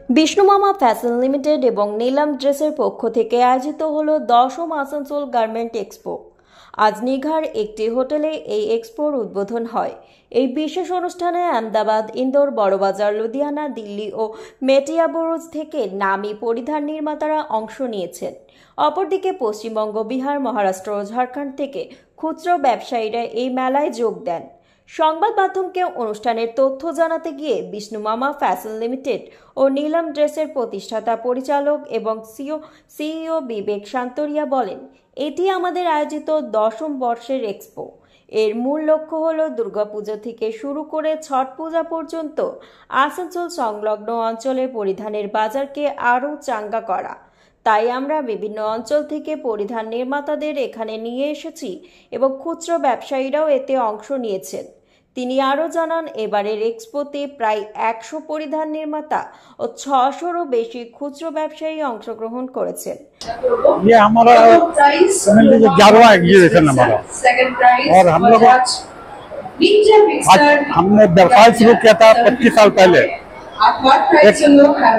বিষ্ণু মামা fashion limited এবং নীলাম ড্রেসের পক্ষ থেকে আয়োজিত হলো 10ম আসানসোল গার্মেন্ট এক্সপো। আজ নিঘার একটি হোটেলে এই এক্সপোর উদ্বোধন হয়। এই বিশেষ অনুষ্ঠানে আহমেদাবাদ, ইন্দোর, বড়বাজার, লুধিয়ানা, দিল্লি ও মেটিয়াবুরুজ থেকে নামী পরিধান নির্মাতারা অংশ নিয়েছেন। অপরদিকে পশ্চিমবঙ্গ, বিহার, মহারাষ্ট্র ও ঝাড়খণ্ড থেকে খুচরো ব্যবসায়ীরা এই মেলায় যোগ দেন। সংবাদ মাধ্যমকে অনুষ্ঠানের তথ্য জানাতে গিয়ে বিষ্ণু মামা ফ্যাশন লিমিটেড ও নীলাম ড্রেসের প্রতিষ্ঠাতা পরিচালক এবং সিইও বিবেক শান্তরিয়া বলেন, এটি আমাদের আয়োজিত 10ম বর্ষের এক্সপো। এর মূল লক্ষ্য হল দুর্গাপুজো থেকে শুরু করে ছট পূজা পর্যন্ত আসানসোল সংলগ্ন অঞ্চলের পরিধানের বাজারকে আরও চাঙ্গা করা। তাই আমরা বিভিন্ন অঞ্চল থেকে পরিধান নির্মাতাদের এখানে নিয়ে এসেছি এবং খুচরো ব্যবসায়ীরাও এতে অংশ নিয়েছেন। তিনি আরও জানান, এবারের এক্সপোতে প্রায় 100 পরিধান নির্মাতা ও 600-রও বেশি খুচরো ব্যবসায়ী অংশগ্রহণ করেছেন। ये हमारा 11वां एग्जीबिशन हमारा, और हम लोग हमने व्यवसाय शुरू किया था 25 साल पहले,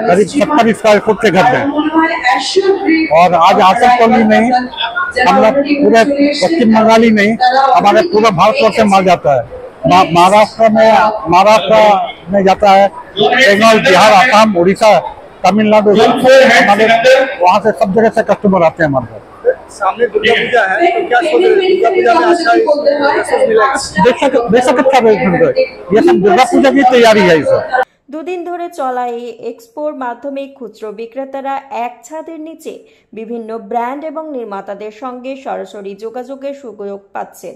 करीब 70 स्क्वायर फुट के घर में। और आज आसानसोल ही नहीं, हम लोग पूरे पश्चिम बंगाल ही नहीं, हमारे पूरा भारतवर्ष से माल जाता है। महाराष्ट्र में जाता है, बंगाल, बिहार, आसाम, उड़ीसा, तमिलनाडु, हमारे वहाँ से सब जगह से कस्टमर आते हैं हमारे पास। सामने दुर्गा पूजा है, तो क्या सोच रहे हैं? दुर्गा पूजा में अच्छा मिलेगा? ये सब दुर्गा पूजा की तैयारी है। इसे দুদিন ধরে চলা এই এক্সপোর মাধ্যমে খুচরো বিক্রেতারা এক ছাদের নিচে বিভিন্ন ব্র্যান্ড এবং নির্মাতাদের সঙ্গে সরাসরি যোগাযোগের সুযোগ পাচ্ছেন।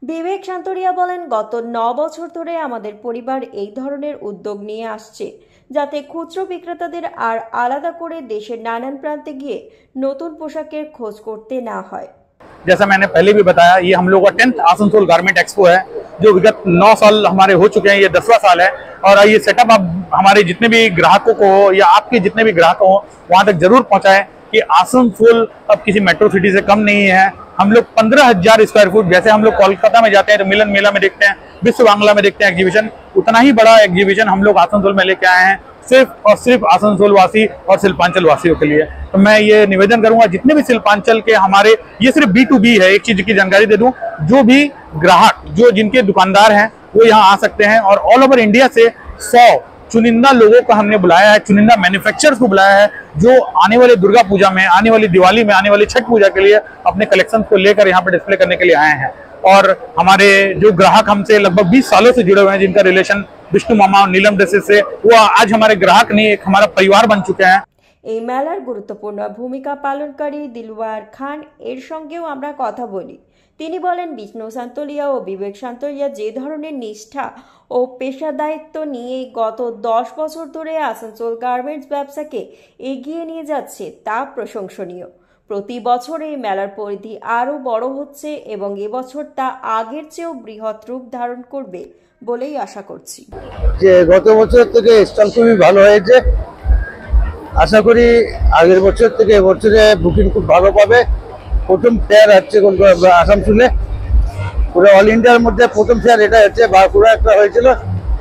বিবেক শান্তরিয়া বলেন, গত 9 বছর ধরে আমাদের পরিবার এই ধরনের উদ্যোগ নিয়ে আসছে, যাতে খুচরো বিক্রেতাদের আর আলাদা করে দেশের নানান প্রান্তে গিয়ে নতুন পোশাকের খোঁজ করতে না হয়। जैसा मैंने पहले भी बताया, ये हम लोग का 10th आसनसोल गारमेंट एक्सपो है, जो विगत 9 साल हमारे हो चुके हैं। ये 10वां साल है, और ये सेटअप आप हमारे जितने भी ग्राहकों को या आपके जितने भी ग्राहक हो वहां तक जरूर पहुंचाएं कि आसनसोल अब किसी मेट्रो सिटी से कम नहीं है। हम लोग 15,000 स्क्वायर फुट, जैसे हम लोग कोलकाता में जाते हैं तो मिलन मेला में देखते हैं, विश्व बांग्ला में देखते हैं एग्जीबिशन, उतना ही बड़ा एग्जीबिशन हम लोग आसनसोल में लेके आए हैं, सिर्फ और सिर्फ आसनसोल वासी और शिल्पांचल वासियों के लिए। तो मैं ये निवेदन करूंगा, जितने भी शिल्पांचल के हमारे, ये सिर्फ B2B है, एक चीज की जानकारी दे दूं, जो भी ग्राहक, जो जिनके दुकानदार हैं, वो यहाँ आ सकते हैं। और ऑल ओवर इंडिया से 100 चुनिंदा लोगों को हमने बुलाया है, चुनिंदा मैन्युफैक्चरर्स को बुलाया है, जो आने वाले दुर्गा पूजा में, आने वाली दिवाली में, आने वाली छठ पूजा के लिए अपने कलेक्शन को लेकर यहाँ पे डिस्प्ले करने के लिए आए हैं। और हमारे जो ग्राहक हमसे लगभग 20 सालों से जुड़े हुए हैं, जिनका रिलेशन विष्णु मामा और नीलम ड्रेसेस से, वो आज हमारे ग्राहक नहीं, एक हमारा परिवार बन चुके हैं। এই মেলার গুরুত্বপূর্ণ ভূমিকা পালনকারী দিলওয়ার খান এর সঙ্গেও আমরা কথা বলি। তিনি বলেন, বিষ্ণু শান্তরিয়া ও বিবেক শান্তরিয়া যে ধরনের নিষ্ঠা ও পেশাদায়িত্ব নিয়ে গত 10 বছর ধরে আসানসোল গার্মেন্টস ব্যবসাকে এগিয়ে নিয়ে যাচ্ছে, তা প্রশংসনীয়। প্রতি বছর এই মেলার পরিধি আরও বড় হচ্ছে এবং এবছর তা আগের চেয়েও বৃহৎ রূপ ধারণ করবে বলেই আশা করছি। যে গত বছর থেকে স্টল খুবই ভালো হয়েছে, আশা করি আগের বছর থেকে এবছরে বুকিং খুব ভালো পাবে। প্রথম ফেয়ার হচ্ছে আসানসোলে, পুরো অল ইন্ডিয়ার মধ্যে প্রথম ফেয়ার এটা হচ্ছে, বাঁকুড়া একটা হয়েছিল,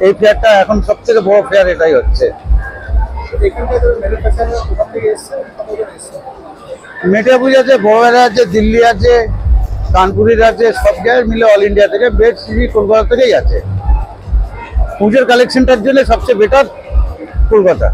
এই ফেয়ারটা এখন সব থেকে বড় ফেয়ার এটাই হচ্ছে। মেটিয়াবুরুজ আছে, বড়বাজার আছে, দিল্লি আছে, কানপুরের আছে, সব জায়গায় মিলে অল ইন্ডিয়া থেকে, বেস্ট সিটি কলকাতা থেকেই আছে। পুজোর কালেকশনটার জন্য সবচেয়ে বেটার কলকাতা।